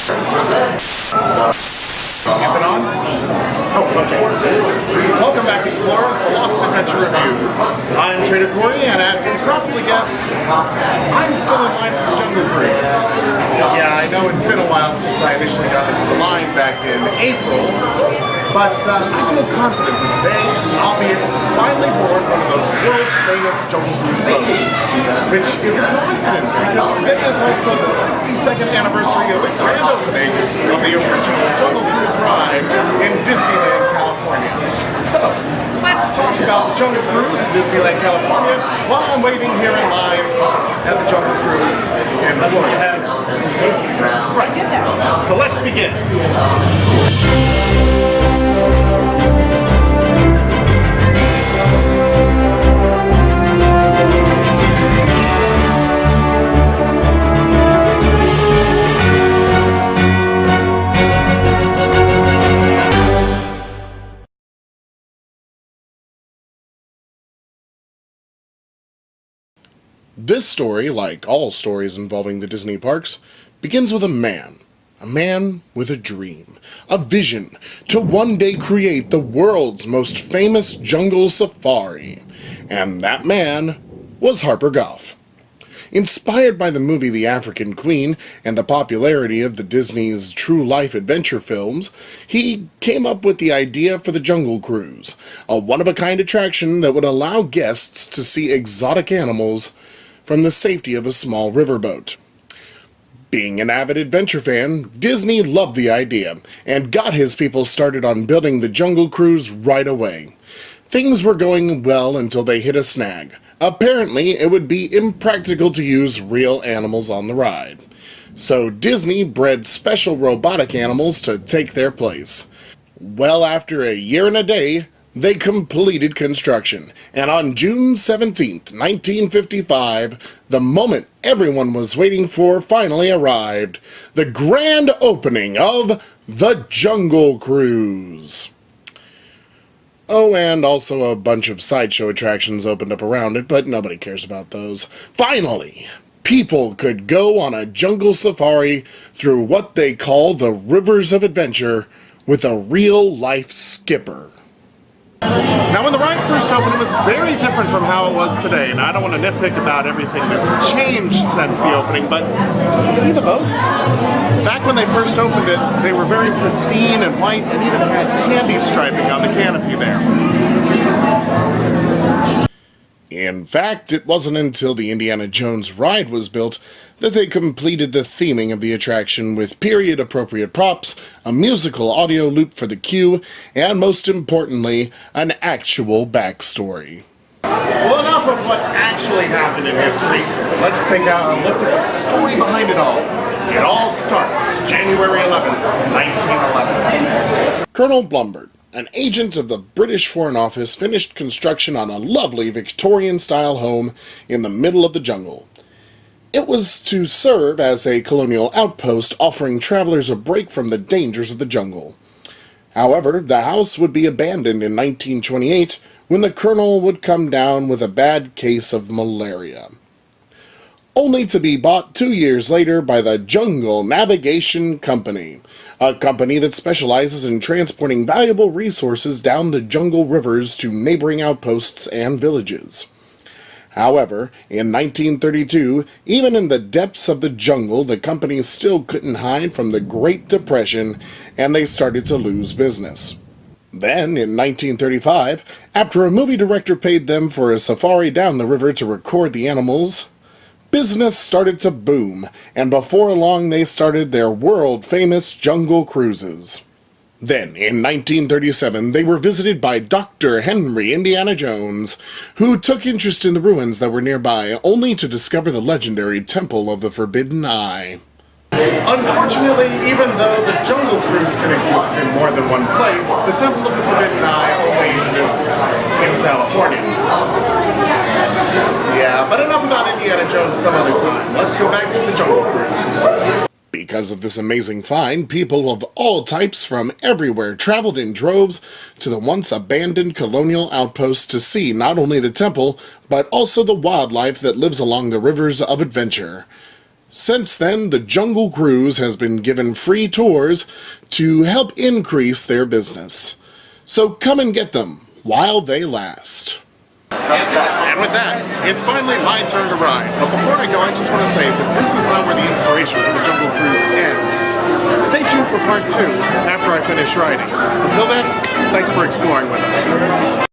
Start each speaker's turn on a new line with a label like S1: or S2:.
S1: Is it on? Oh, okay. Welcome back, explorers, to Lost Adventure Reviews. I'm Trader Cory, and as you can probably guess, I'm still in line for the Jungle Cruise. Yeah, I know it's been a while since I initially got into the line back in April, but I feel confident that today I'll be able to finally board one of those world-famous Jungle Cruise boats, which is a coincidence because today is also the 62nd anniversary of the grand opening of the original Jungle Cruise ride in Disneyland, California. So, let's talk about the Jungle Cruise in Disneyland, California while I'm waiting here in line at the Jungle Cruise in Florida. Right. So let's begin. This story, like all stories involving the Disney parks, begins with a man with a dream, a vision to one day create the world's most famous jungle safari. And that man was Harper Goff. Inspired by the movie The African Queen and the popularity of the Disney's true life adventure films, he came up with the idea for the Jungle Cruise, a one-of-a-kind attraction that would allow guests to see exotic animals from the safety of a small riverboat. Being an avid adventure fan, Disney loved the idea and got his people started on building the Jungle Cruise right away. Things were going well until they hit a snag. Apparently, it would be impractical to use real animals on the ride. So Disney bred special robotic animals to take their place. Well, after a year and a day, they completed construction, and on June 17th, 1955, the moment everyone was waiting for finally arrived, the grand opening of the Jungle Cruise. Oh, and also a bunch of sideshow attractions opened up around it, but nobody cares about those. Finally, people could go on a jungle safari through what they call the Rivers of Adventure with a real-life skipper. Now, when the ride first opened, it was very different from how it was today, and I don't want to nitpick about everything that's changed since the opening, but you see the boats? Back when they first opened it, they were very pristine and white and even had candy striping on the canopy there. In fact, it wasn't until the Indiana Jones ride was built that they completed the theming of the attraction with period-appropriate props, a musical audio loop for the queue, and most importantly, an actual backstory. Well, enough of what actually happened in history. Let's take a look at the story behind it all. It all starts January 11th, 1911. Colonel Blumbert, an agent of the British Foreign Office, finished construction on a lovely Victorian-style home in the middle of the jungle. It was to serve as a colonial outpost, offering travelers a break from the dangers of the jungle. However, the house would be abandoned in 1928 when the colonel would come down with a bad case of malaria, only to be bought 2 years later by the Jungle Navigation Company, a company that specializes in transporting valuable resources down the jungle rivers to neighboring outposts and villages. However, in 1932, even in the depths of the jungle, the company still couldn't hide from the Great Depression, and they started to lose business. Then, in 1935, after a movie director paid them for a safari down the river to record the animals, business started to boom, and before long they started their world-famous jungle cruises. Then, in 1937, they were visited by Dr. Henry Indiana Jones, who took interest in the ruins that were nearby, only to discover the legendary Temple of the Forbidden Eye. Unfortunately, even though the Jungle Cruise can exist in more than one place, the Temple of the Forbidden Eye only exists in California. Yeah, but enough about Indiana Jones some other time. Let's go back to the Jungle Cruise. Because of this amazing find, people of all types from everywhere traveled in droves to the once abandoned colonial outpost to see not only the temple, but also the wildlife that lives along the rivers of adventure. Since then, the Jungle Cruise has been given free tours to help increase their business. So come and get them while they last. And with that, it's finally my turn to ride. But before I go, I just want to say that this is not where the inspiration for the Jungle Cruise ends. Stay tuned for part 2 after I finish riding. Until then, thanks for exploring with us.